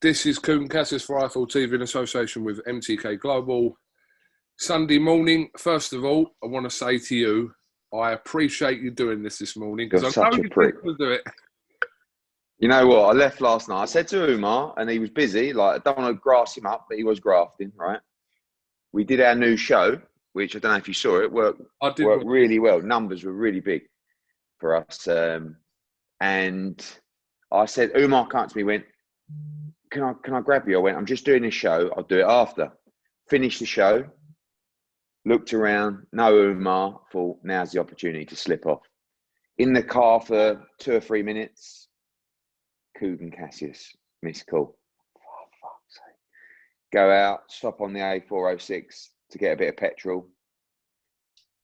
This is KUGAN CASSIUS for IFL TV in association with MTK Global. Sunday morning, first of all, I want to say to you, I appreciate you doing this morning because I know you didn't do it. You know what? I left last night. I said to Umar, and he was busy. Like, I don't want to grass him up, but he was grafting, right? We did our new show, which I don't know if you saw it. Worked really well. Numbers were really big for us. And I said, Umar came to me, went, Can I grab you? I went, I'm just doing this show. I'll do it after. Finished the show. Looked around. No Umar. Thought, now's the opportunity to slip off. In the car for 2 or 3 minutes. KUGAN CASSIUS. Missed call. Oh, fuck's sake. Go out. Stop on the A406 to get a bit of petrol.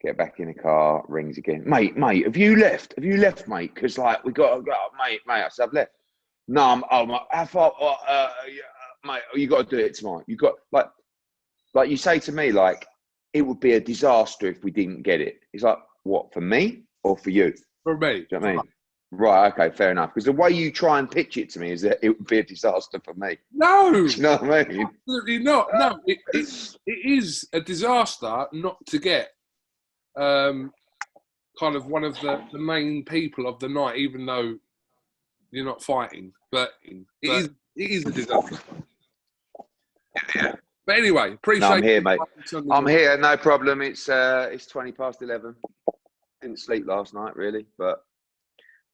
Get back in the car. Rings again. Mate, have you left? Have you left, mate? Because, like, we got to go. Mate. I said, I've left. No, how far? Mate, you got to do it tomorrow. You got like you say to me, like it would be a disaster if we didn't get it. It's like, what, for me or for you? For me. Do you know what I mean? Right. Okay. Fair enough. Because the way you try and pitch it to me is that it would be a disaster for me. No. Do you know what I mean? Absolutely not. No, it is a disaster not to get kind of one of the main people of the night, even though you're not fighting, but it is a disaster. Yeah. But anyway, appreciate. No, I'm here, mate. I'm here. No problem. It's 11:20. Didn't sleep last night, really, but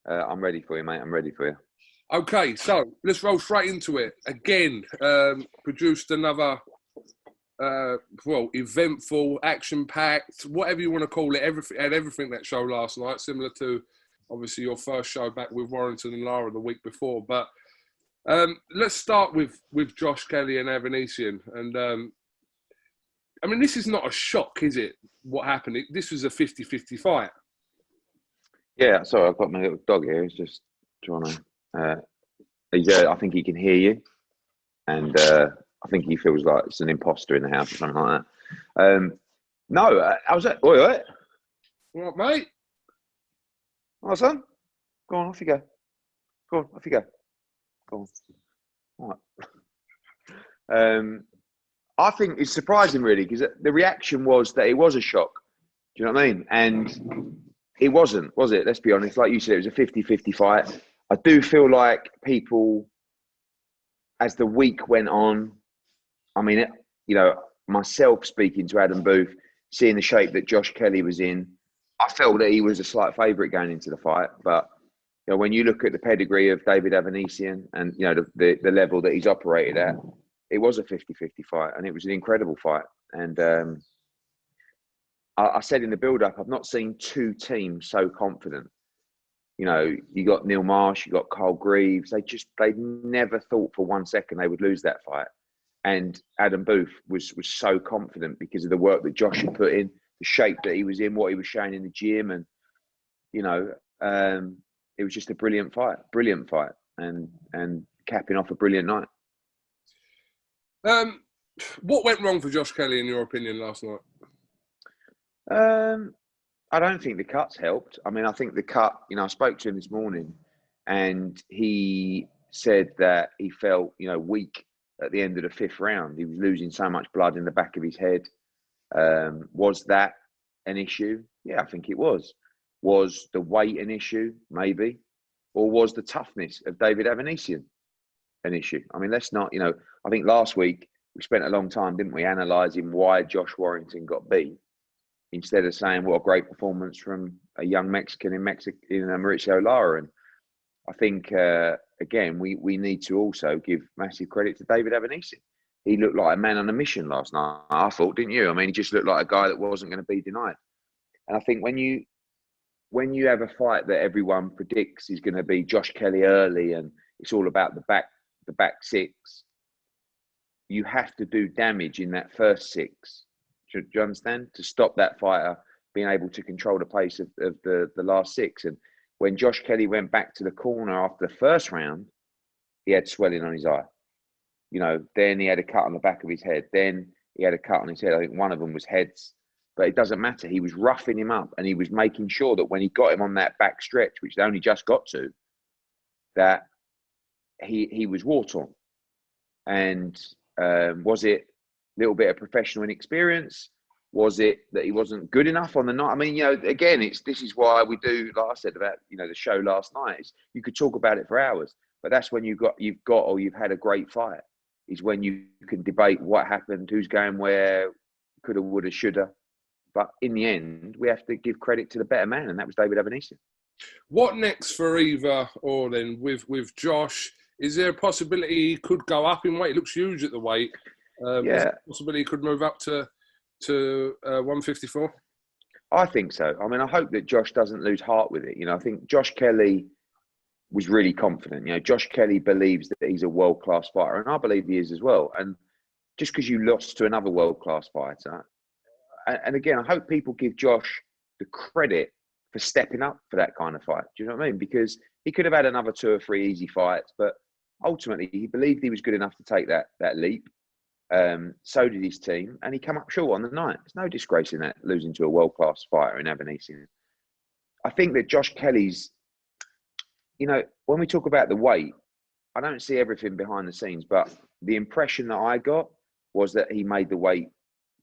I'm ready for you, mate. I'm ready for you. Okay, so let's roll straight into it. Again, produced another eventful, action-packed, whatever you want to call it. Everything that show last night, similar to obviously your first show back with Warrington and Lara the week before. But let's start with Josh Kelly and Avanesian. And I mean, this is not a shock, is it, what happened? This was a 50-50 fight. Yeah, sorry, I've got my little dog here. He's just trying to... I think he can hear you. And I think he feels like it's an imposter in the house or something like that. How's that? Oi. All right, mate. All right, son. Go on, off you go. Go on, off you go. Go on. All right. I think it's surprising, really, because the reaction was that it was a shock. Do you know what I mean? And it wasn't, was it? Let's be honest. Like you said, it was a 50-50 fight. I do feel like people, as the week went on, I mean, myself speaking to Adam Booth, seeing the shape that Josh Kelly was in, I felt that he was a slight favourite going into the fight. But when you look at the pedigree of David Avanesian and the level that he's operated at, it was a 50-50 fight, and it was an incredible fight. And I said in the build-up, I've not seen two teams so confident. You got Neil Marsh, you got Carl Greaves. They never thought for 1 second they would lose that fight. And Adam Booth was so confident because of the work that Josh had put in, the shape that he was in, what he was showing in the gym. And, it was just a brilliant fight, and capping off a brilliant night. What went wrong for Josh Kelly, in your opinion, last night? I don't think the cuts helped. I mean, I think the cut, I spoke to him this morning and he said that he felt, weak at the end of the 5th round. He was losing so much blood in the back of his head. Was that an issue? Yeah, I think it was. Was the weight an issue? Maybe. Or was the toughness of David Avanesian an issue? I mean, let's not, I think last week we spent a long time, didn't we, analysing why Josh Warrington got beat, instead of saying what a great performance from a young Mexican in Mauricio Lara. And I think, again, we need to also give massive credit to David Avanesian. He looked like a man on a mission last night, I thought, didn't you? I mean, he just looked like a guy that wasn't going to be denied. And I think when you have a fight that everyone predicts is going to be Josh Kelly early and it's all about the back 6, you have to do damage in that first 6. Do you understand? To stop that fighter being able to control the pace of the last 6. And when Josh Kelly went back to the corner after the first round, he had swelling on his eye. Then he had a cut on the back of his head. Then he had a cut on his head. I think one of them was heads. But it doesn't matter. He was roughing him up and he was making sure that when he got him on that back stretch, which they only just got to, that he was war torn. And was it a little bit of professional inexperience? Was it that he wasn't good enough on the night? I mean, again, this is why we do, like I said about, the show last night. You could talk about it for hours, but that's when you've had a great fight. Is when you can debate what happened, who's going where, coulda, woulda, shoulda. But in the end, we have to give credit to the better man, and that was David Avanesian. What next for either or then with Josh? Is there a possibility he could go up in weight? It looks huge at the weight. Is there a possibility he could move up to 154? I think so. I mean, I hope that Josh doesn't lose heart with it. I think Josh Kelly was really confident. Josh Kelly believes that he's a world-class fighter, and I believe he is as well. And just because you lost to another world-class fighter, and again, I hope people give Josh the credit for stepping up for that kind of fight. Do you know what I mean? Because he could have had another 2 or 3 easy fights, but ultimately he believed he was good enough to take that leap. So did his team, and he came up short on the night. There's no disgrace in that, losing to a world-class fighter in Avanesian. I think that Josh Kelly's, when we talk about the weight, I don't see everything behind the scenes, but the impression that I got was that he made the weight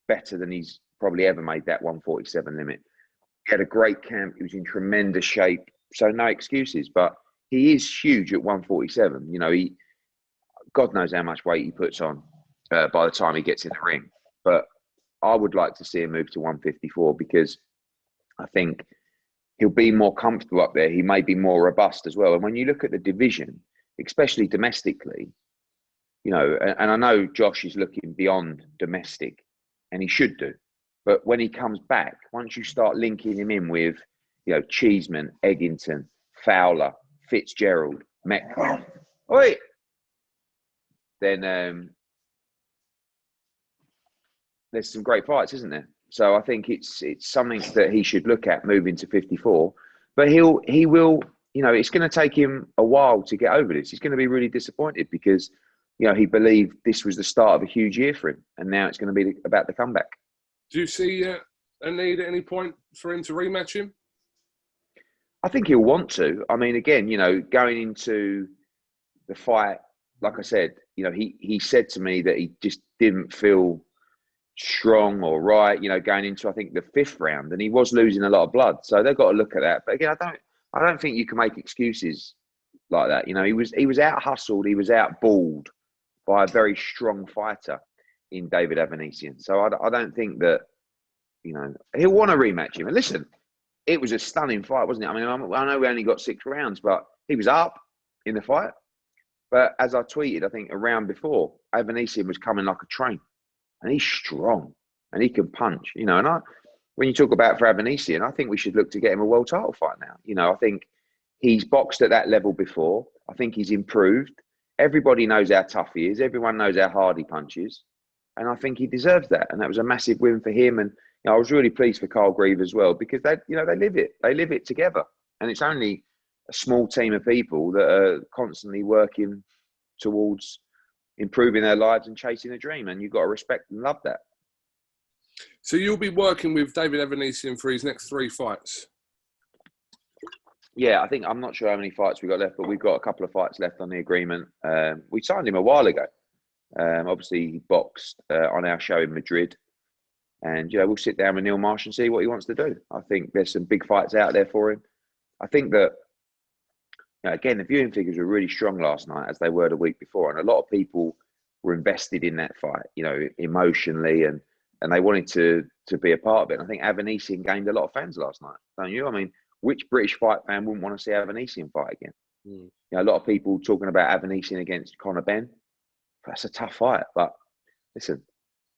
better than he's probably ever made that 147 limit. He had a great camp. He was in tremendous shape. So no excuses, but he is huge at 147. God knows how much weight he puts on by the time he gets in the ring. But I would like to see him move to 154 because I think he'll be more comfortable up there. He may be more robust as well. And when you look at the division, especially domestically, and I know Josh is looking beyond domestic, and he should do. But when he comes back, once you start linking him in with, Cheeseman, Eggington, Fowler, Fitzgerald, Metcalf, then there's some great fights, isn't there? So I think it's something that he should look at moving to 54. But he will, it's going to take him a while to get over this. He's going to be really disappointed because, he believed this was the start of a huge year for him, and now it's going to be about the comeback. Do you see a need at any point for him to rematch him? I think he'll want to. I mean, again, going into the fight, like I said, he said to me that he just didn't feel strong or right, going into, I think, the 5th round, and he was losing a lot of blood. So they've got to look at that. But again, I don't think you can make excuses like that. He was out hustled, he was out balled by a very strong fighter in David Avanesian. So I don't think that, he'll want to rematch him. And listen, it was a stunning fight, wasn't it? I mean, I know we only got 6 rounds, but he was up in the fight. But as I tweeted, I think a round before, Avanesian was coming like a train. And he's strong and he can punch, and when you talk about for Avanesian, I think we should look to get him a world title fight now. I think he's boxed at that level before. I think he's improved. Everybody knows how tough he is. Everyone knows how hard he punches. And I think he deserves that. And that was a massive win for him. And I was really pleased for Carl Grieve as well, because they live it. They live it together. And it's only a small team of people that are constantly working towards improving their lives and chasing a dream. And you've got to respect and love that. So you'll be working with David Avanesian for his next 3 fights? Yeah, I'm not sure how many fights we've got left, but we've got a couple of fights left on the agreement. We signed him a while ago. Obviously, he boxed on our show in Madrid. And, we'll sit down with Neil Marsh and see what he wants to do. I think there's some big fights out there for him. I think that, again, the viewing figures were really strong last night, as they were the week before. And a lot of people were invested in that fight, emotionally, and they wanted to be a part of it. And I think Avanesian gained a lot of fans last night, don't you? I mean, which British fight fan wouldn't want to see Avanesian fight again? Mm. A lot of people talking about Avanesian against Conor Benn. That's a tough fight. But listen,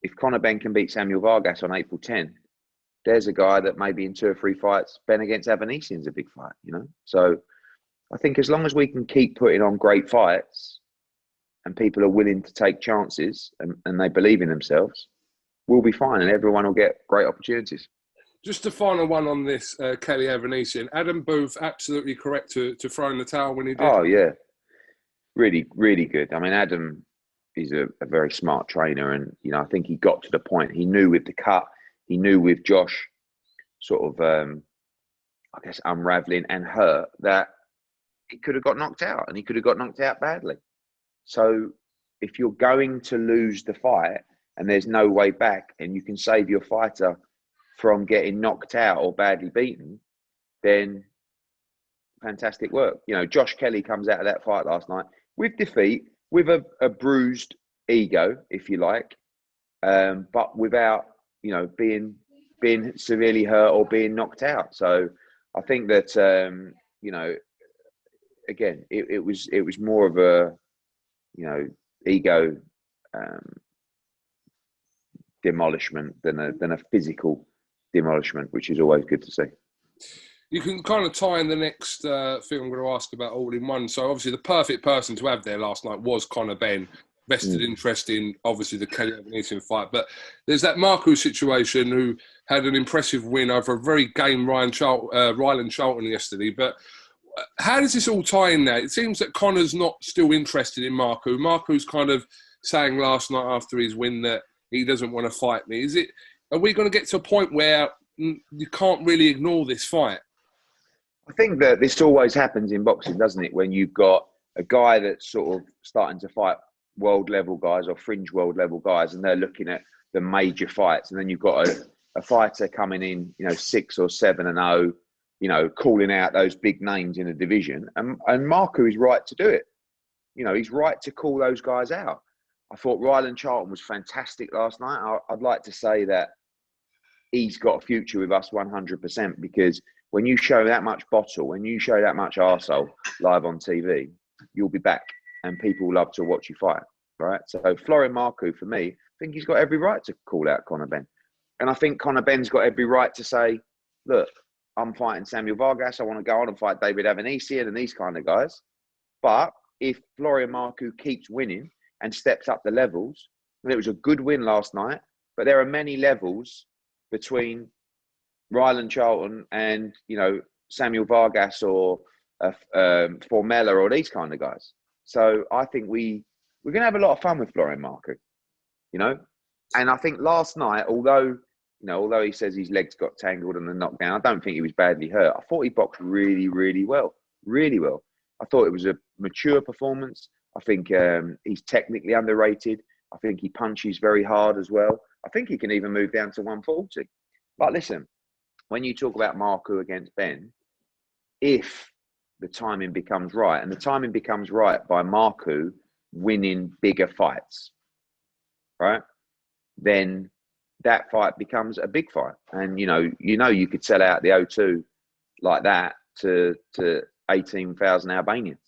if Conor Benn can beat Samuel Vargas on April 10, there's a guy that maybe in 2 or 3 fights, Benn against Avanesian's a big fight, So I think as long as we can keep putting on great fights and people are willing to take chances and they believe in themselves, we'll be fine and everyone will get great opportunities. Just a final one on this, Kelly Avanesian. Adam Booth, absolutely correct to throw in the towel when he did. Oh, yeah. Really, really good. I mean, Adam is a very smart trainer. And, I think he got to the point. He knew with the cut, he knew with Josh sort of, unraveling and hurt, that he could have got knocked out, and he could have got knocked out badly. So if you're going to lose the fight and there's no way back, and you can save your fighter from getting knocked out or badly beaten, then fantastic work. You know, Josh Kelly comes out of that fight last night with defeat, with a bruised ego, if you like, but without, you know, being severely hurt or being knocked out. So I think that, you know, again, it was more of a, you know, ego demolishment than a physical demolishment, which is always good to see. You can kind of tie in the next thing I'm going to ask about all in one. So obviously the perfect person to have there last night was Conor Benn. Vested interest in obviously the Canelo fight, but there's that Marku situation who had an impressive win over a very game Ryland Charlton yesterday. But how does this all tie in now? It seems that Conor's not still interested in Marku. Marku's kind of saying last night after his win that he doesn't want to fight me. Are we going to get to a point where you can't really ignore this fight? I think that this always happens in boxing, doesn't it? When you've got a guy that's sort of starting to fight world level guys or fringe world level guys, and they're looking at the major fights, and then you've got a fighter coming in, you know, 6 or 7-0, you know, calling out those big names in the division, and Marku is right to do it. You know, he's right to call those guys out. I thought Ryland Charlton was fantastic last night. I'd like to say that he's got a future with us 100%, because when you show that much bottle, when you show that much arsehole live on TV, you'll be back and people love to watch you fight, right? So Florian Marku, for me, I think he's got every right to call out Conor Benn. And I think Conor Benn's got every right to say, look, I'm fighting Samuel Vargas. I want to go on and fight David Avanesian and these kind of guys. But if Florian Marku keeps winning and steps up the levels, and it was a good win last night, but there are many levels between Ryland Charlton and, you know, Samuel Vargas or Formella or these kind of guys. So I think we're going to have a lot of fun with Florian Marku, you know. And I think last night, although he says his legs got tangled and the knockdown, I don't think he was badly hurt. I thought he boxed really, really well, really well. I thought it was a mature performance. I think he's technically underrated. I think he punches very hard as well. I think he can even move down to 140. But listen, when you talk about Marku against Benn, if the timing becomes right, and the timing becomes right by Marku winning bigger fights, right, then that fight becomes a big fight. And, you know, you could sell out the O2 like that to 18,000 Albanians,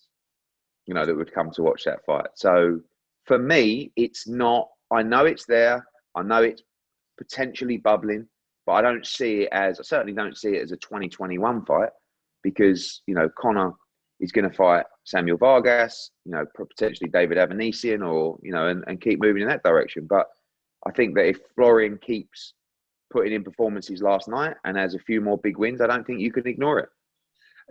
you know, that would come to watch that fight. So for me, it's not, I know it's there. I know it's potentially bubbling, but I certainly don't see it as a 2021 fight, because, you know, Conor is going to fight Samuel Vargas, you know, potentially David Avanesian, or, you know, and keep moving in that direction. But I think that if Florian keeps putting in performances last night and has a few more big wins, I don't think you can ignore it.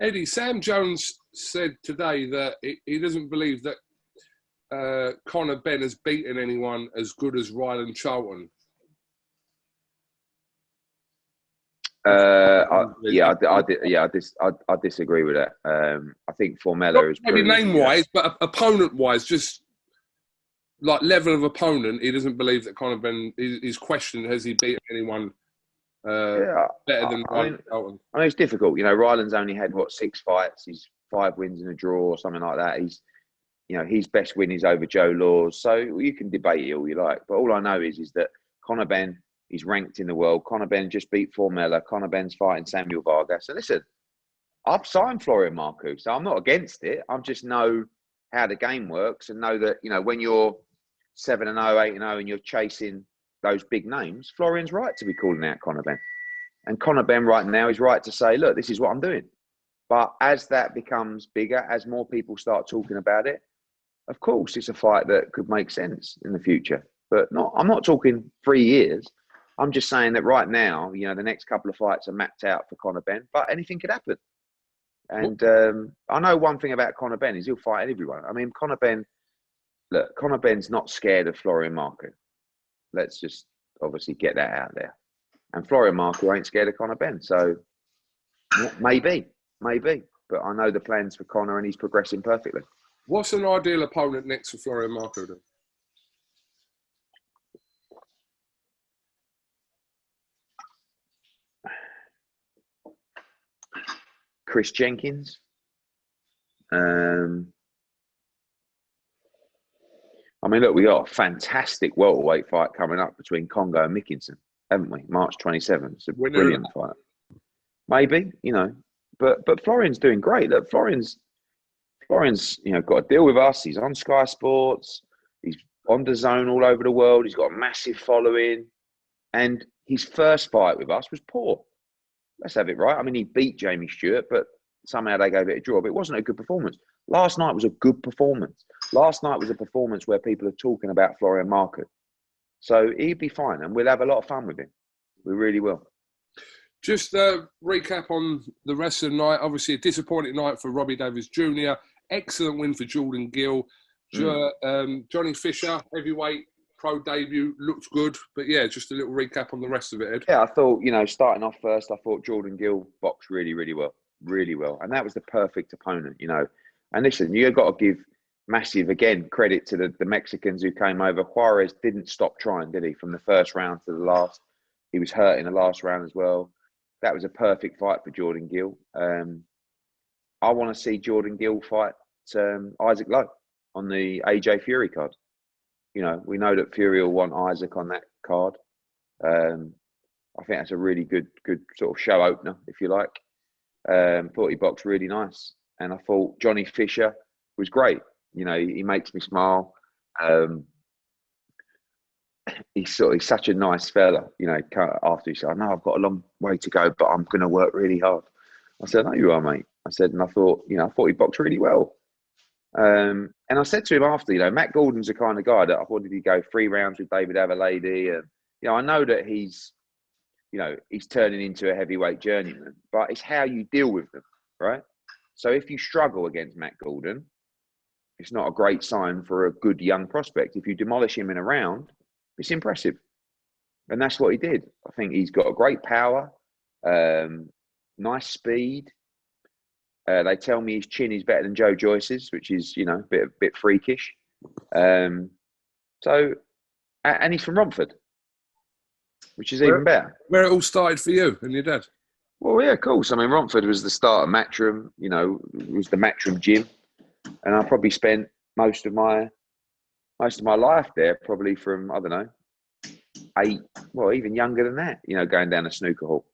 Eddie, Sam Jones said today that he doesn't believe that Conor Benn has beaten anyone as good as Ryland Charlton. I disagree with that. I think Formella is maybe name-wise, but opponent-wise, just like level of opponent, he doesn't believe that Conor Benn is questioned. Has he beaten anyone better than Ryland Charlton? I mean, it's difficult. You know, Ryland's only had 6 fights. He's 5 wins and a draw or something like that. His best win is over Joe Laws. So you can debate it all you like, but all I know is that Conor Benn, he's ranked in the world. Conor Benn just beat Formella. Conor Benn's fighting Samuel Vargas. And listen, I've signed Florian Marku, so I'm not against it. I just know how the game works and know that, you know, when you're 7-0, 8-0 and you're chasing those big names, Florian's right to be calling out Conor Benn. And Conor Benn right now is right to say, look, this is what I'm doing. But as that becomes bigger, as more people start talking about it, of course, it's a fight that could make sense in the future. But I'm not talking 3 years. I'm just saying that right now, you know, the next couple of fights are mapped out for Conor Benn, but anything could happen. And I know one thing about Conor Benn is he'll fight everyone. I mean, Conor Benn's not scared of Florian Marku. Let's just obviously get that out there. And Florian Marku ain't scared of Conor Benn. So maybe. But I know the plans for Conor and he's progressing perfectly. What's an ideal opponent next for Florian Marku then? Chris Jenkins. I mean, look, we got a fantastic welterweight fight coming up between Congo and Mickinson, haven't we? March 27th. It's a brilliant fight. Maybe, you know, but Florian's doing great. Look, Florian's, you know, got a deal with us. He's on Sky Sports. He's on the zone all over the world. He's got a massive following. And his first fight with us was poor. Let's have it right. I mean, he beat Jamie Stewart, but somehow they gave it a draw. But it wasn't a good performance. Last night was a good performance. Last night was a performance where people are talking about Florian Marku. So he'd be fine, and we'll have a lot of fun with him. We really will. Just recap on the rest of the night. Obviously, a disappointing night for Robbie Davies Jr. Excellent win for Jordan Gill. Johnny Fisher, heavyweight pro debut, looked good. But yeah, just a little recap on the rest of it, Ed. Yeah, I thought, you know, starting off first, I thought Jordan Gill boxed really, really well. Really well. And that was the perfect opponent, you know. And listen, you've got to give massive, again, credit to the Mexicans who came over. Juarez didn't stop trying, did he? From the first round to the last. He was hurt in the last round as well. That was a perfect fight for Jordan Gill. I want to see Jordan Gill fight Isaac Lowe on the AJ Fury card. You know, we know that Fury will want Isaac on that card. I think that's a really good sort of show opener, if you like. Thought he boxed really nice. And I thought Johnny Fisher was great. You know, he makes me smile. He's such a nice fella. You know, after he said, "I know I've got a long way to go, but I'm going to work really hard." I said, "No, you are, mate." I said, and I thought he boxed really well. And I said to him after, you know, Matt Gordon's the kind of guy that I wanted to go 3 rounds with David Avalade, and you know, I know that he's turning into a heavyweight journeyman, but it's how you deal with them, right? So if you struggle against Matt Gordon, it's not a great sign for a good young prospect. If you demolish him in a round, it's impressive. And that's what he did. I think he's got a great power, nice speed. They tell me his chin is better than Joe Joyce's, which is, you know, a bit freakish. And he's from Romford, which is even better. Where it all started for you and your dad? Well, yeah, of course. I mean, Romford was the start of Matchroom, you know, it was the Matchroom gym. And I probably spent most of my life there, probably from, I don't know, 8, well, even younger than that, you know, going down a snooker hall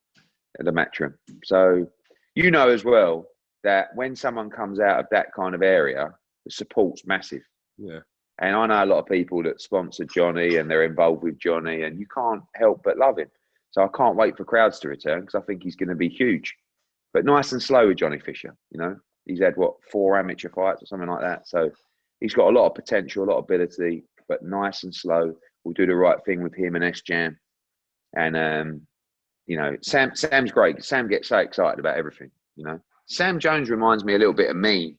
at the Matchroom. So, you know as well that when someone comes out of that kind of area, the support's massive. Yeah. And I know a lot of people that sponsor Johnny and they're involved with Johnny, and you can't help but love him. So I can't wait for crowds to return because I think he's going to be huge. But nice and slow with Johnny Fisher, you know. He's had, 4 amateur fights or something like that. So he's got a lot of potential, a lot of ability, but nice and slow. We'll do the right thing with him and S-Jam. And, you know, Sam's great. Sam gets so excited about everything, you know. Sam Jones reminds me a little bit of me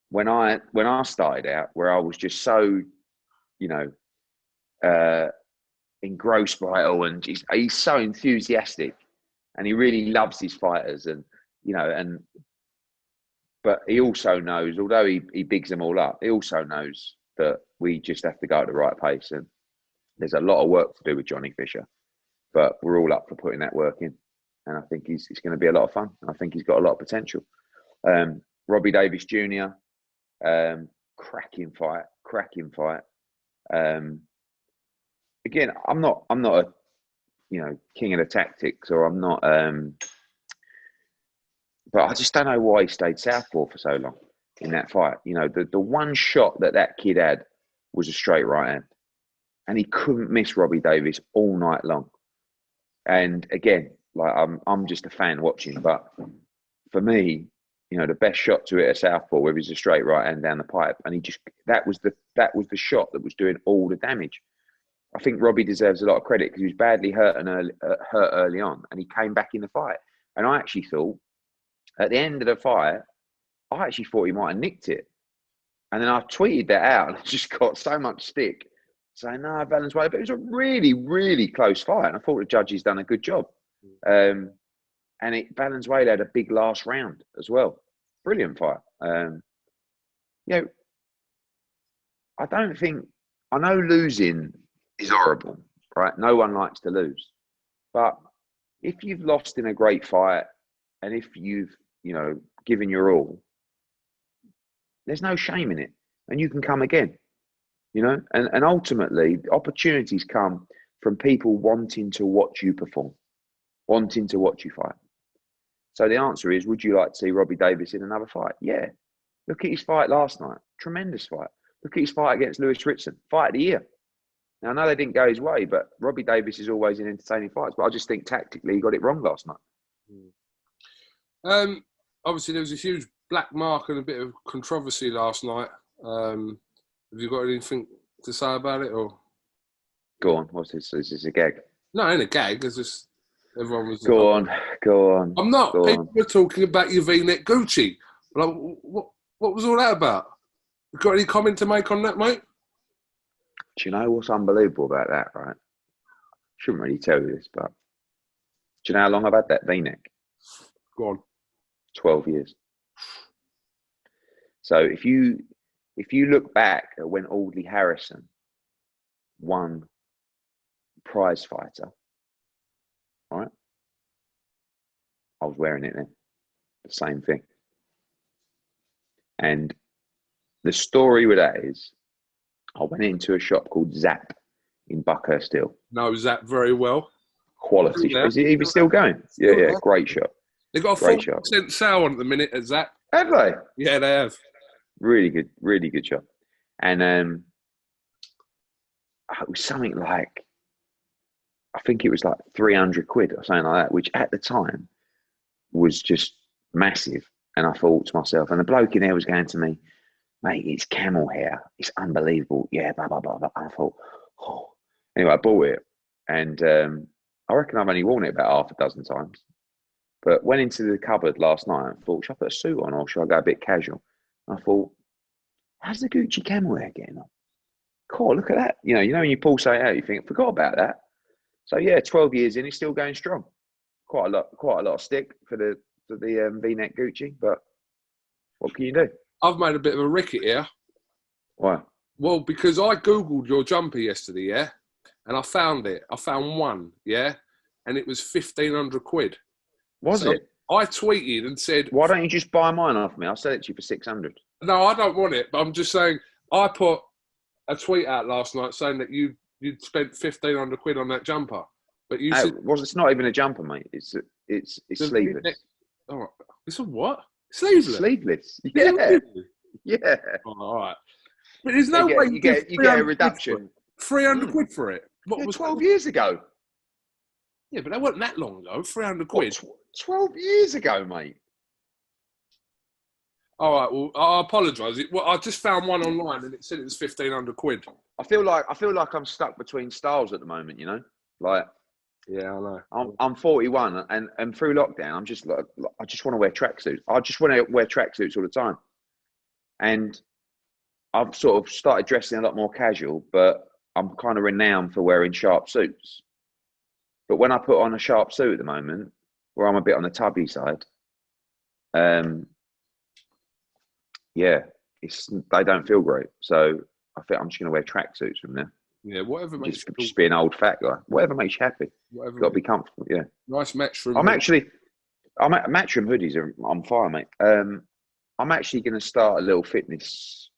when I started out, where I was just so, you know, engrossed by it all, and he's so enthusiastic, and he really loves his fighters, and you know, but he also knows, although he bigs them all up, he also knows that we just have to go at the right pace, and there's a lot of work to do with Johnny Fisher, but we're all up for putting that work in, and I think it's going to be a lot of fun, and I think he's got a lot of potential. Robbie Davies Jr., cracking fight. Again, I'm not a, you know, king of the tactics, or I'm not, but I just don't know why he stayed southpaw for so long in that fight. You know, the one shot that kid had was a straight right hand, and he couldn't miss Robbie Davies all night long. And again, like I'm just a fan watching, but for me, you know, the best shot to hit a southpaw was a straight right hand down the pipe, and that was the shot that was doing all the damage. I think Robbie deserves a lot of credit because he was badly hurt early on, and he came back in the fight. And I actually thought, at the end of the fight, he might have nicked it. And then I tweeted that out, and I just got so much stick saying, "No, Valenzuela." But it was a really, really close fight, and I thought the judges done a good job. And Valenzuela had a big last round as well. Brilliant fight. You know, I know losing is horrible, right? No one likes to lose. But if you've lost in a great fight, and if you've you know, giving your all, there's no shame in it, and you can come again, you know. And ultimately, opportunities come from people wanting to watch you perform, wanting to watch you fight. So the answer is, would you like to see Robbie Davis in another fight? Yeah. Look at his fight last night. Tremendous fight. Look at his fight against Lewis Ritson. Fight of the year. Now, I know they didn't go his way, but Robbie Davis is always in entertaining fights. But I just think tactically he got it wrong last night. Obviously, there was a huge black mark and a bit of controversy last night. Have you got anything to say about it? Or go on. What's this? Is this a gag? No, it ain't a gag. It's just everyone was. Go on. I'm not. Go People on. were talking about your V-neck Gucci. Like, what was all that about? You got any comment to make on that, mate? Do you know what's unbelievable about that, right? Shouldn't really tell you this, but do you know how long I've had that V-neck? Go on. 12 years. So if you look back at when Audley Harrison won prize fighter, all right? I was wearing it then. The same thing. And the story with that is, I went into a shop called Zap in Buckhurst Hill. Know Zap very well. Quality shop. Is it even still going? Yeah, great shop. They've got a 40% sale on at the minute at Zap. Have they? Yeah, they have. Really good shop. And it was something like, I think it was like 300 quid or something like that, which at the time was just massive. And I thought to myself, and the bloke in there was going to me, mate, it's camel hair. It's unbelievable. Yeah, blah, blah, blah, blah. I thought, oh. Anyway, I bought it. And I reckon I've only worn it about half a dozen times. But went into the cupboard last night and thought, should I put a suit on or should I go a bit casual? And I thought, how's the Gucci camel hair getting on? Cool, look at that. You know when you pull something out, you think, forgot about that. So yeah, 12 years in, it's still going strong. Quite a lot of stick for the V-neck Gucci, but what can you do? I've made a bit of a ricket here. Why? Well, because I Googled your jumper yesterday, yeah? And I found it. I found one, yeah? And it was 1,500 quid. Was it? I tweeted and said... Why don't you just buy mine off me? I'll sell it to you for 600. No, I don't want it, but I'm just saying, I put a tweet out last night saying that you'd spent 1,500 quid on that jumper. But you said... Well, it's not even a jumper, mate. It's sleeveless. Oh, it's a what? Sleeveless? Sleeveless. Yeah. Yeah. Oh, all right. But there's no way you get a reduction. 300 quid for it. What was 12 years ago? Yeah, but that wasn't that long ago. 300 quid. 12 years ago, mate. All right. Well, I apologise. Well, I just found one online and it said it was 1,500 quid. I feel like I'm stuck between styles at the moment. You know, like. Yeah, I know. I'm 41, and through lockdown, I'm just like, I just want to wear tracksuits. I just want to wear tracksuits all the time, and I've sort of started dressing a lot more casual. But I'm kind of renowned for wearing sharp suits. But when I put on a sharp suit at the moment, where I'm a bit on the tubby side, yeah, they don't feel great. So I think I'm just going to wear tracksuits from now. Yeah, whatever makes you just be an old fat guy. Whatever makes you happy. You've got to be comfortable. Yeah. Nice Matchroom. Matchroom hoodies are on fire, mate. I'm actually going to start a little fitness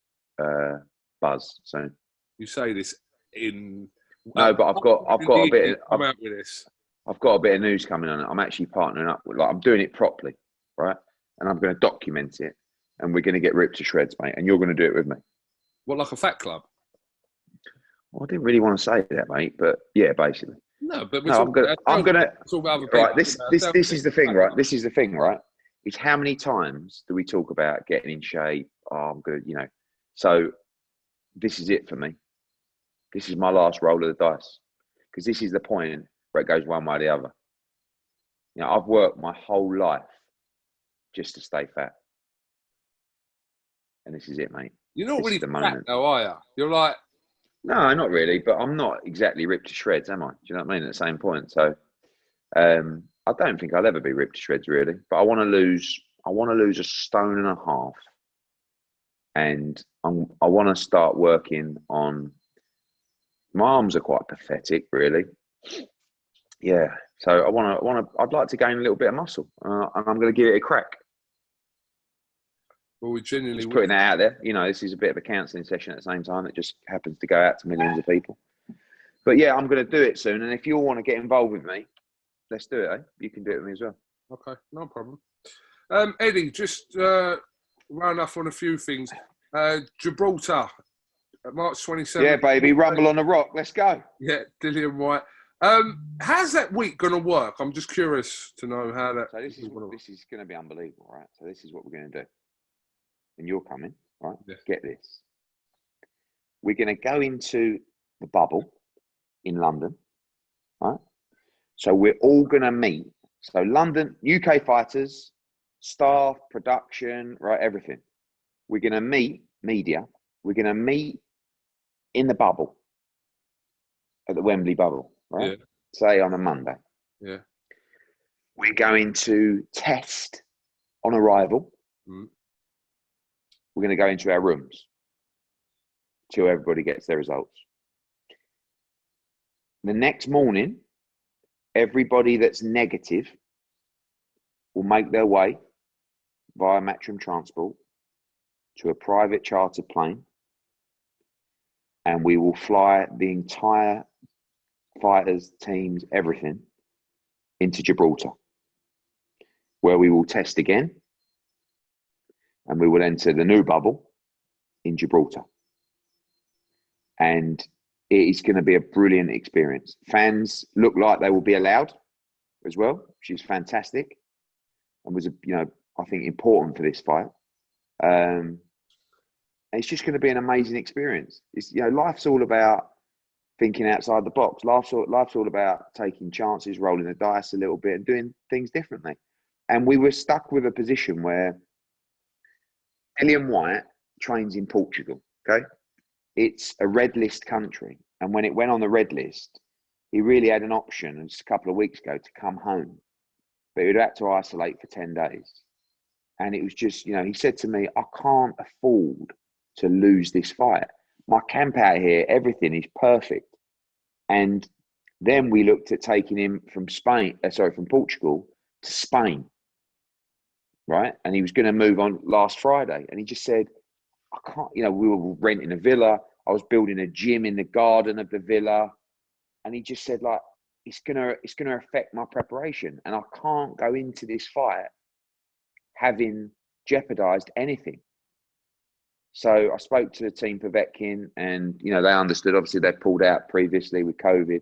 buzz soon. You say this in. No, but I've got a bit. Come out with this. I've got a bit of news coming on it. I'm actually partnering up with, I'm doing it properly, right? And I'm going to document it, and we're going to get ripped to shreds, mate. And you're going to do it with me. What, like a fat club? Well, I didn't really want to say that, mate, but yeah, basically. No, but I'm gonna. Right, this is the thing, right? This is the thing, right? Is how many times do we talk about getting in shape? Oh, I'm good, you know. So this is it for me. This is my last roll of the dice, because this is the point where it goes one way or the other. You know, I've worked my whole life just to stay fat, and this is it, mate. You're not really fat, though, are you? You're like. No, not really, but I'm not exactly ripped to shreds, am I? Do you know what I mean? At the same point, so I don't think I'll ever be ripped to shreds, really. But I want to lose 1.5 stone, and I want to start working on. My arms are quite pathetic, really. Yeah, so I'd like to gain a little bit of muscle, and I'm going to give it a crack. Well, we genuinely Just putting that out there. You know, this is a bit of a counselling session at the same time. It just happens to go out to millions of people. But yeah, I'm going to do it soon. And if you all want to get involved with me, let's do it. Eh? You can do it with me as well. Okay, no problem. Eddie, just round off on a few things. Gibraltar, March 27th. Yeah, baby, rumble on the rock. Let's go. Yeah, Dillian Whyte. How's that week going to work? I'm just curious to know how that. So this is going to be unbelievable, right? So this is what we're going to do. And you're coming, right? Yeah. Get this. We're going to go into the bubble in London, right? So we're all going to meet. So London, UK fighters, staff, production, right, everything. We're going to meet media. We're going to meet in the bubble, at the Wembley bubble, right? Yeah. Say on a Monday. Yeah. We're going to test on arrival. Mm. We're going to go into our rooms till everybody gets their results. The next morning, everybody that's negative will make their way via Matchroom Transport to a private chartered plane, and we will fly the entire fighters, teams, everything into Gibraltar, where we will test again, and we will enter the new bubble in Gibraltar. And it is going to be a brilliant experience. Fans look like they will be allowed as well, which is fantastic, and was, I think important for this fight. It's just going to be an amazing experience. It's, life's all about thinking outside the box. Life's all about taking chances, rolling the dice a little bit, and doing things differently. And we were stuck with a position where Dillian Whyte trains in Portugal. Okay, it's a red list country, and when it went on the red list, he really had an option just a couple of weeks ago to come home, but he'd have to isolate for 10 days. And it was just, he said to me, I can't afford to lose this fight. My camp out here, everything is perfect. And then we looked at taking him from from Portugal to Spain, right? And he was going to move on last Friday. And he just said, I can't, we were renting a villa. I was building a gym in the garden of the villa. And he just said, like, it's gonna affect my preparation. And I can't go into this fight having jeopardized anything. So I spoke to the team Povetkin, and they understood. Obviously, they pulled out previously with COVID.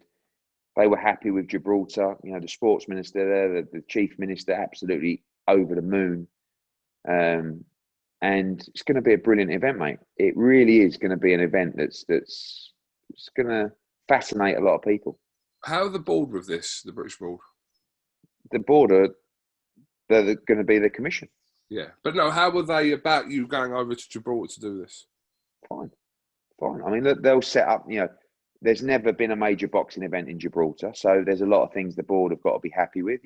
They were happy with Gibraltar. The sports minister there, the chief minister, absolutely over the moon. And it's going to be a brilliant event, mate. It really is going to be an event that's going to fascinate a lot of people. How are the board with this? The British board. The board they're going to be the commission. Yeah, but no, how were they about you going over to Gibraltar to do this? Fine. I mean, they'll set up, there's never been a major boxing event in Gibraltar. So there's a lot of things the board have got to be happy with.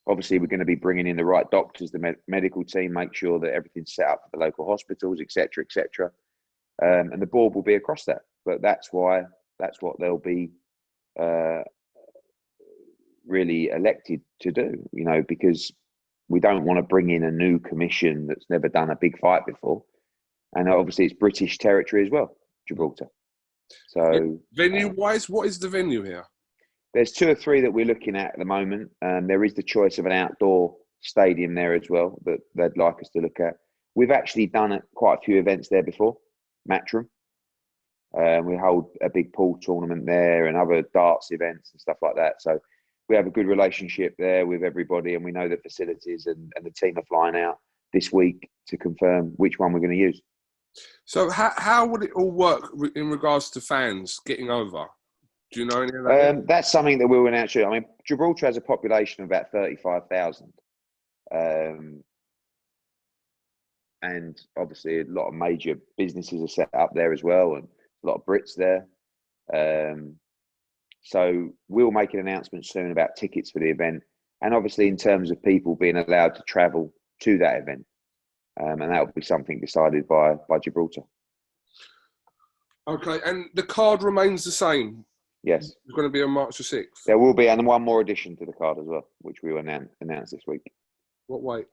Obviously, we're going to be bringing in the right doctors, the medical team, make sure that everything's set up for the local hospitals, etc., etc. And the board will be across that. But that's what they'll be really elected to do, because we don't want to bring in a new commission that's never done a big fight before. And obviously it's British territory as well, Gibraltar. So venue-wise, what is the venue here? There's 2 or 3 that we're looking at the moment. There is the choice of an outdoor stadium there as well that they'd like us to look at. We've actually done quite a few events there before, Matchroom. We hold a big pool tournament there and other darts events and stuff like that. So we have a good relationship there with everybody, and we know the facilities, and the team are flying out this week to confirm which one we're going to use. So how would it all work in regards to fans getting over? Do you know any of that? That's something that we'll announce. I mean, Gibraltar has a population of about 35,000. And obviously a lot of major businesses are set up there as well, and a lot of Brits there. So we'll make an announcement soon about tickets for the event, and obviously in terms of people being allowed to travel to that event. And that will be something decided by Gibraltar. Okay, and the card remains the same? Yes. It's going to be on March the 6th? There will be, and one more addition to the card as well, which we will announce this week. What weight?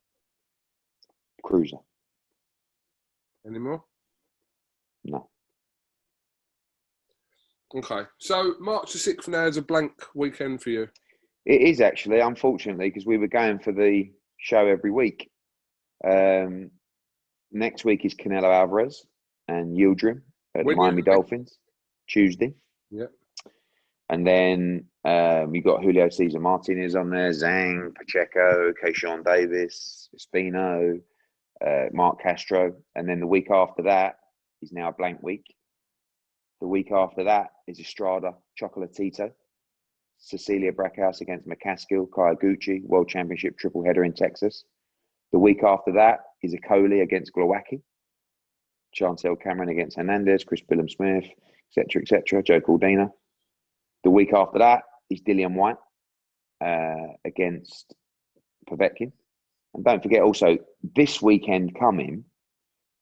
Cruiser. anymore? No. Okay. So March the 6th now is a blank weekend for you. It is actually, unfortunately, because we were going for the show every week. Next week is Canelo Alvarez and Yildirim at the Miami Dolphins, Tuesday. Yeah. And then we got Julio Cesar Martinez on there, Zhang, Pacheco, Keyshawn Davis, Espino, Mark Castro. And then the week after that is now a blank week. The week after that is Estrada, Chocolatito, Cecilia Brackhouse against McCaskill, Kyoguchi, World Championship triple header in Texas. The week after that is Akoli against Glowacki, Chantel Cameron against Hernandez, Chris Billum-Smith, etc., Joe Cordina. The week after that is Dillian Whyte against Povetkin. And don't forget also, this weekend coming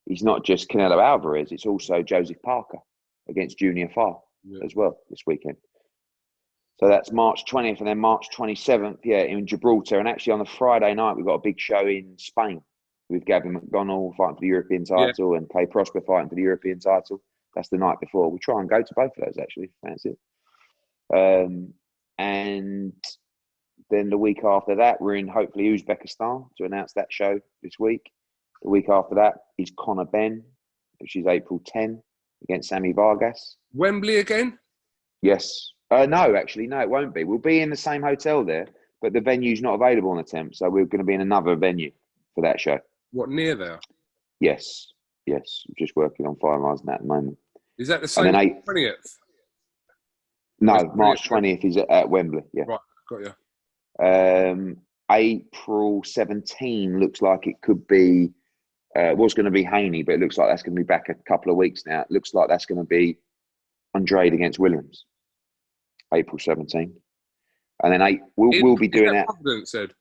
is not just Canelo Alvarez, it's also Joseph Parker against Junior Farr as well this weekend. So that's March 20th and then March 27th, in Gibraltar. And actually on the Friday night, we've got a big show in Spain with Gavin McDonnell fighting for the European title and Clay Prosper fighting for the European title. That's the night before. We try and go to both of those, actually. Fancy it. And then the week after that, we're in hopefully Uzbekistan to announce that show this week. The week after that is Conor Benn, which is April 10 against Sammy Vargas. Wembley again? Yes. No, actually, no, it won't be. We'll be in the same hotel there, but the venue's not available on the 10th, so we're going to be in another venue for that show. What, near there? Yes. I'm just working on finalising that at the moment. Is that the same 20th? No, March 20th is at Wembley, yeah. Right, got you. April 17 looks like it could be, it was going to be Haney, but it looks like that's going to be back a couple of weeks now. It looks like that's going to be Andrade against Williams, April 17. And then we'll be doing that. Providence said?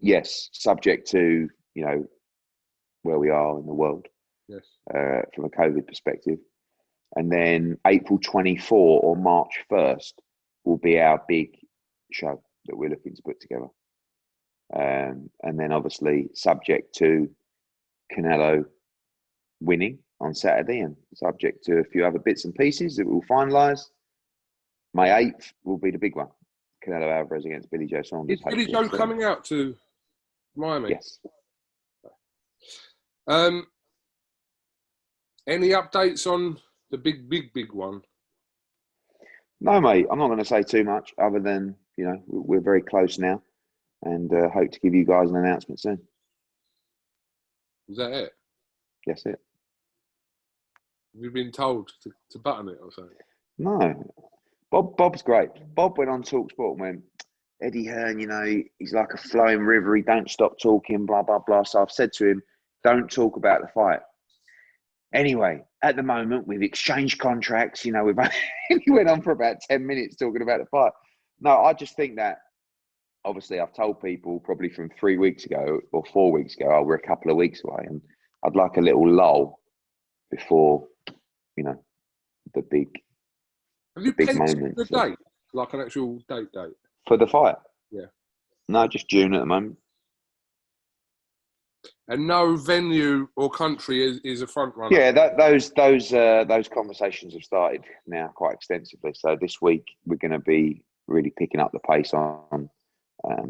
Yes, subject to, where we are in the world. Yes. From a COVID perspective. And then April 24 or March 1st will be our big show that we're looking to put together. And then obviously subject to Canelo winning on Saturday and subject to a few other bits and pieces that we'll finalise. May 8th will be the big one. Canelo Alvarez against Billy Joe Saunders. Is Billy Joe coming out to Miami? Yes. Any updates on the big one? No, mate. I'm not going to say too much other than, we're very close now and hope to give you guys an announcement soon. Is that it? Yes, it. Have you been told to button it or something? No. Bob's great. Bob went on TalkSport and went, Eddie Hearn, he's like a flowing river. He don't stop talking, blah, blah, blah. So I've said to him, don't talk about the fight. Anyway, at the moment, we've exchanged contracts. He went on for about 10 minutes talking about the fight. No, I just think that, obviously, I've told people probably from 3 weeks ago or 4 weeks ago, we're a couple of weeks away. And I'd like a little lull before, the big Have you penciled the date? Like an actual date? For the fight? Yeah. No, just June at the moment. And no venue or country is a front runner. Yeah, those conversations have started now quite extensively. So this week we're going to be really picking up the pace on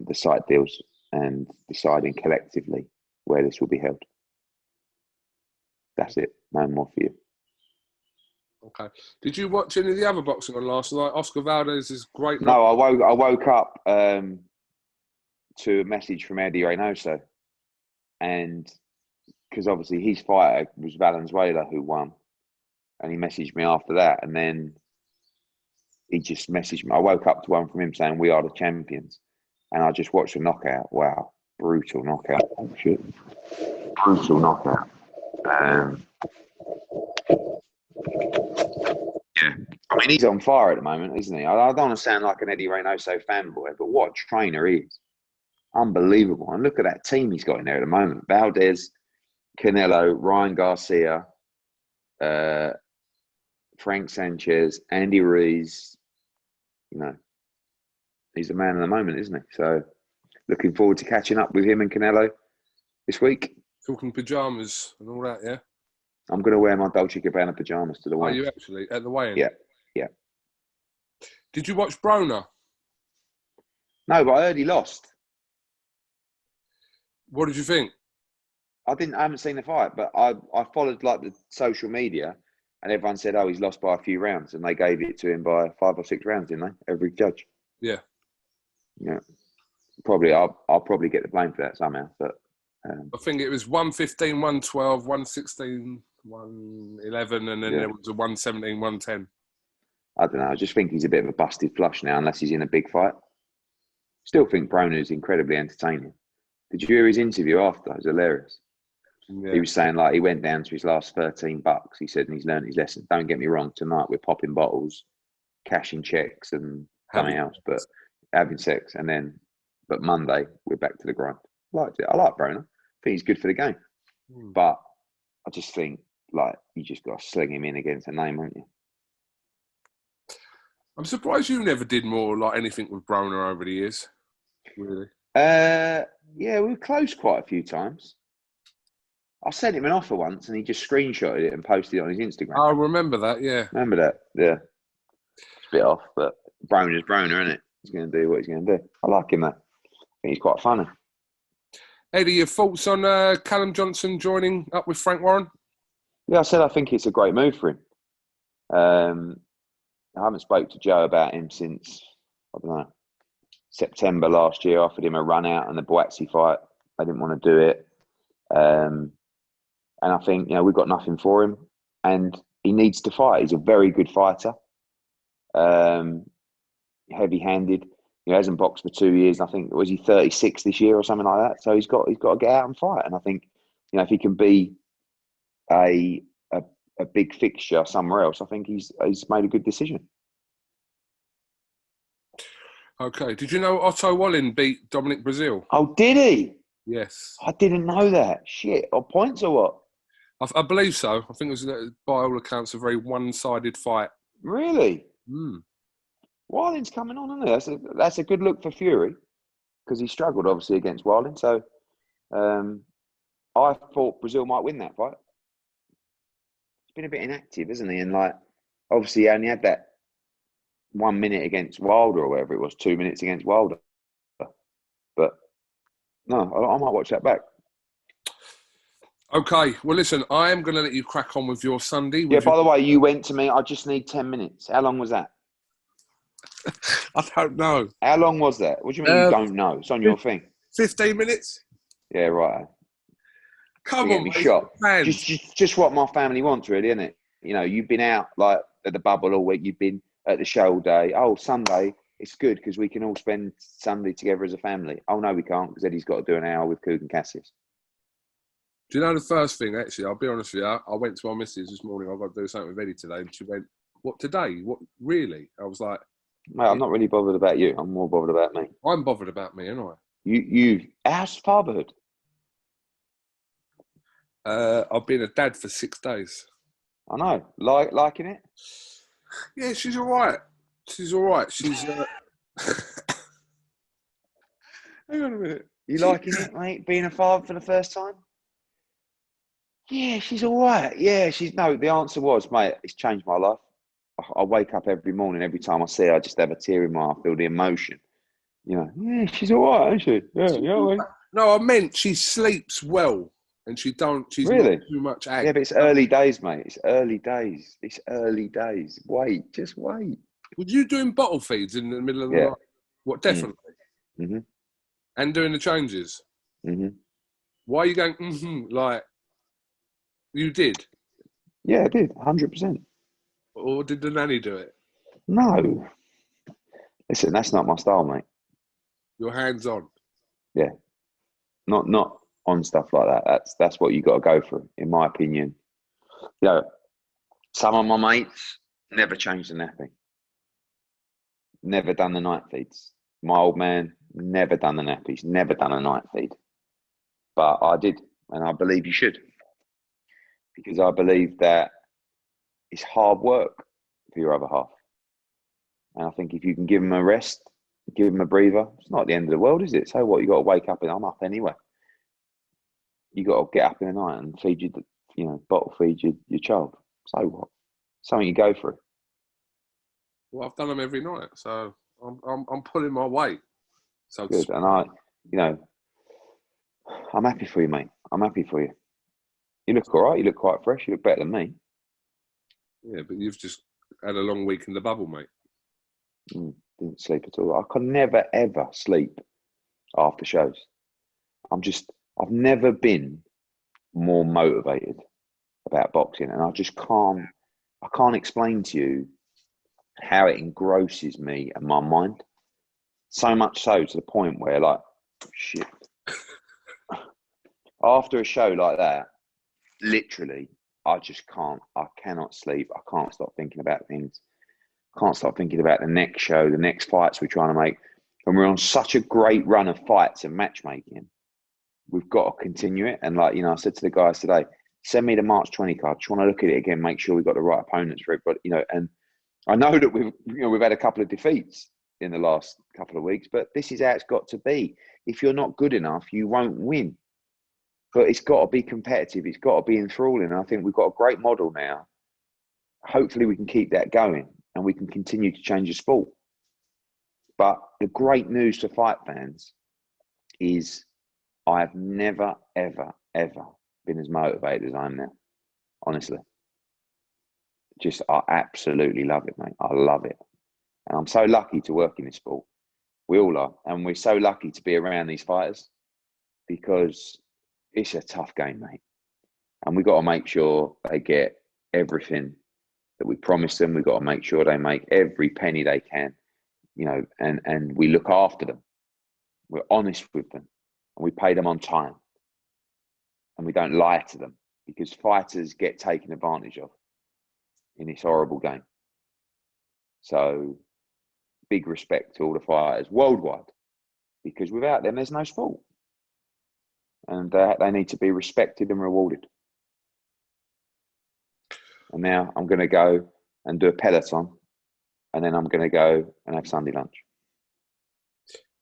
the site deals and deciding collectively where this will be held. That's it. No more for you. Okay. Did you watch any of the other boxing on last night? Oscar Valdez is great. No, I woke up to a message from Eddie Reynoso. And because obviously his fighter was Valenzuela who won. And he messaged me after that. And then he just messaged me. I woke up to one from him saying, we are the champions. And I just watched a knockout. Wow. Brutal knockout. Oh, shit. Brutal knockout. Yeah. I mean, he's on fire at the moment, isn't he? I don't want to sound like an Eddie Reynoso fanboy, but what a trainer he is. Unbelievable. And look at that team he's got in there at the moment. Valdez, Canelo, Ryan Garcia, Frank Sanchez, Andy Ruiz. He's the man of the moment, isn't he? So looking forward to catching up with him and Canelo this week. Talking pyjamas and all that, yeah? I'm going to wear my Dolce & Gabbana pyjamas to the Are weigh-in. you actually at the weigh-in? Yeah, yeah. Did you watch Broner? No, but I heard he lost. What did you think? I haven't seen the fight, but I followed like the social media, and everyone said, "Oh, he's lost by a few rounds," and they gave it to him by 5 or 6 rounds, didn't they? Every judge. Yeah. Yeah. Probably, I'll probably get the blame for that somehow. But I think it was 115, 112, 116, 111, and then there was a 117, 110. I don't know. I just think he's a bit of a busted flush now, unless he's in a big fight. Still think Broner is incredibly entertaining. Did you hear his interview after? It was hilarious. Yeah. He was saying like he went down to his last $13. He said, and he's learned his lesson. Don't get me wrong. Tonight we're popping bottles, cashing checks, and something else, but having sex. And then, but Monday we're back to the grind. Liked it. I like Broner. I think he's good for the game. But I just think like you just got to sling him in against a name, haven't you? I'm surprised you never did more like anything with Broner over the years. Really? Yeah, we were close quite a few times. I sent him an offer once and he just screenshotted it and posted it on his Instagram. I remember that, yeah. Remember that? Yeah. It's a bit off, but Broner's Broner, isn't it? He's going to do what he's going to do. I like him, though. I think he's quite funny. Eddie, your thoughts on Callum Johnson joining up with Frank Warren? Yeah, I said I think it's a great move for him. I haven't spoke to Joe about him since, I don't know, September last year. I offered him a run out in the Boatsy fight. I didn't want to do it. And I think, you know, we've got nothing for him and he needs to fight. He's a very good fighter. Heavy-handed. He hasn't boxed for 2 years. I think, was he 36 this year or something like that? So he's got to get out and fight. And I think, you know, if he can be a big fixture somewhere else, I think he's made a good decision. Okay. Did you know Otto Wallin beat Dominic Brazil? Oh, did he? Yes. I didn't know that. Shit. On points or what? I believe so. I think it was, by all accounts, a very one-sided fight. Really? Wilding's coming on, isn't it? That's a good look for Fury because he struggled, obviously, against Wilding. So I thought Brazil might win that fight. He's been a bit inactive, hasn't he? And, like, obviously, he only had that 1 minute against Wilder or whatever it was, 2 minutes against Wilder. But, no, I might watch that back. Okay, well, listen, I am going to let you crack on with your Sunday. Yeah, by the way, you went to me, I just need 10 minutes. How long was that? I don't know. How long was that? What do you mean you don't know? It's on your thing. 15 minutes? Yeah, right. Come on, mate. Shot. Just what my family wants, really, isn't it? You know, you've been out like at the bubble all week. You've been at the show all day. Oh, Sunday, it's good because we can all spend Sunday together as a family. Oh, no, we can't because Eddie's got to do an hour with KUGAN CASSIUS. Do you know the first thing, actually? I'll be honest with you. I went to my missus this morning. I've got to do something with Eddie today. And she went, what, today? What, really? I was like... Mate, I'm not really bothered about you. I'm more bothered about me. I'm bothered about me, aren't I? How's fatherhood? I've been a dad for 6 days. I know. Liking it? Yeah, she's all right. She's all right. She's... Hang on a minute. You liking it, mate? Being a father for the first time? Yeah, she's all right. Yeah, no, the answer was, mate, it's changed my life. I wake up every morning, every time I see her, I just have a tear in my eye, I feel the emotion. You know, yeah, she's all right, isn't she? Yeah. No, I meant she sleeps well and she's really? Not too much act. Yeah, but it's early days, mate. It's early days. Wait, just wait. Were you doing bottle feeds in the middle of the night? What, definitely? Mm-hmm. And doing the changes? Mm-hmm. Why are you going, like, you did? Yeah, I did, 100%. Or did the nanny do it? No. Listen, that's not my style, mate. You're hands-on? Yeah. Not on stuff like that. That's what you got to go for, in my opinion. You know, some of my mates never changed the nappy. Never done the night feeds. My old man never done the nappies, never done a night feed. But I did, and I believe you should. Because I believe that it's hard work for your other half. And I think if you can give them a rest, give them a breather, it's not the end of the world, is it? So what, you got to wake up and I'm up anyway. You got to get up in the night and you know, bottle feed your child. So what? Something you go through. Well, I've done them every night, so I'm pulling my weight. So good, and you know, I'm happy for you, mate. I'm happy for you. You look all right. You look quite fresh. You look better than me. Yeah, but you've just had a long week in the bubble, mate. Didn't sleep at all. I can never ever sleep after shows. I've never been more motivated about boxing, and I can't explain to you how it engrosses me and my mind. So much so to the point where, like, shit. After a show like that, literally, I cannot sleep. I can't stop thinking about things. Can't stop thinking about the next show, the next fights we're trying to make. And we're on such a great run of fights and matchmaking. We've got to continue it. And, like, you know, I said to the guys today, send me the March 20 card. Just want to look at it again, make sure we've got the right opponents for it. But, you know, and I know that we've had a couple of defeats in the last couple of weeks, but this is how it's got to be. If you're not good enough, you won't win. But it's got to be competitive. It's got to be enthralling. And I think we've got a great model now. Hopefully we can keep that going and we can continue to change the sport. But the great news to fight fans is I've never, ever, ever been as motivated as I am now. Honestly. I absolutely love it, mate. I love it. And I'm so lucky to work in this sport. We all are. And we're so lucky to be around these fighters because it's a tough game, mate. And we've got to make sure they get everything that we promise them. We've got to make sure they make every penny they can, you know, and we look after them. We're honest with them and we pay them on time. And we don't lie to them because fighters get taken advantage of in this horrible game. So big respect to all the fighters worldwide because without them, there's no sport. And they need to be respected and rewarded. And now I'm going to go and do a peloton, and then I'm going to go and have Sunday lunch.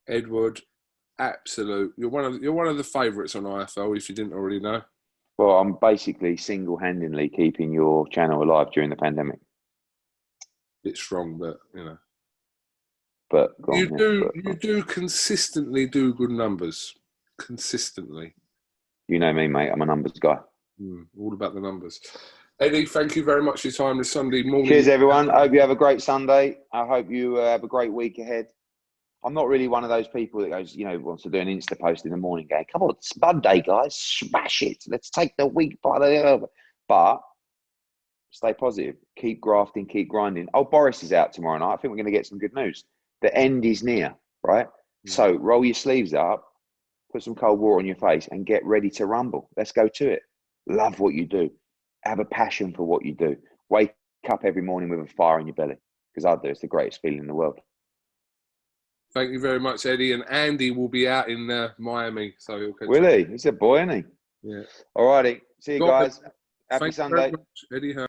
Edward, absolute. You're one of the favourites on IFL, if you didn't already know. Well, I'm basically single-handedly keeping your channel alive during the pandemic. Bit strong, but you know. But you do consistently do good numbers. Consistently. You know me, mate. I'm a numbers guy. All about the numbers. Eddie, thank you very much for your time this Sunday morning. Cheers, everyone. I hope you have a great Sunday. I hope you have a great week ahead. I'm not really one of those people that goes, you know, wants to do an Insta post in the morning going, come on, it's Monday, guys. Smash it. Let's take the week by the other. But stay positive. Keep grafting. Keep grinding. Oh, Boris is out tomorrow night. I think we're going to get some good news. The end is near, right? So roll your sleeves up, put some cold water on your face and get ready to rumble. Let's go to it. Love what you do. Have a passion for what you do. Wake up every morning with a fire in your belly, because I do. It's the greatest feeling in the world. Thank you very much, Eddie. And Andy will be out in Miami. So he'll catch Will he? He's a boy, isn't he? Yeah. All righty. See you guys. Happy Thank Sunday. you very much, Eddie Hearn.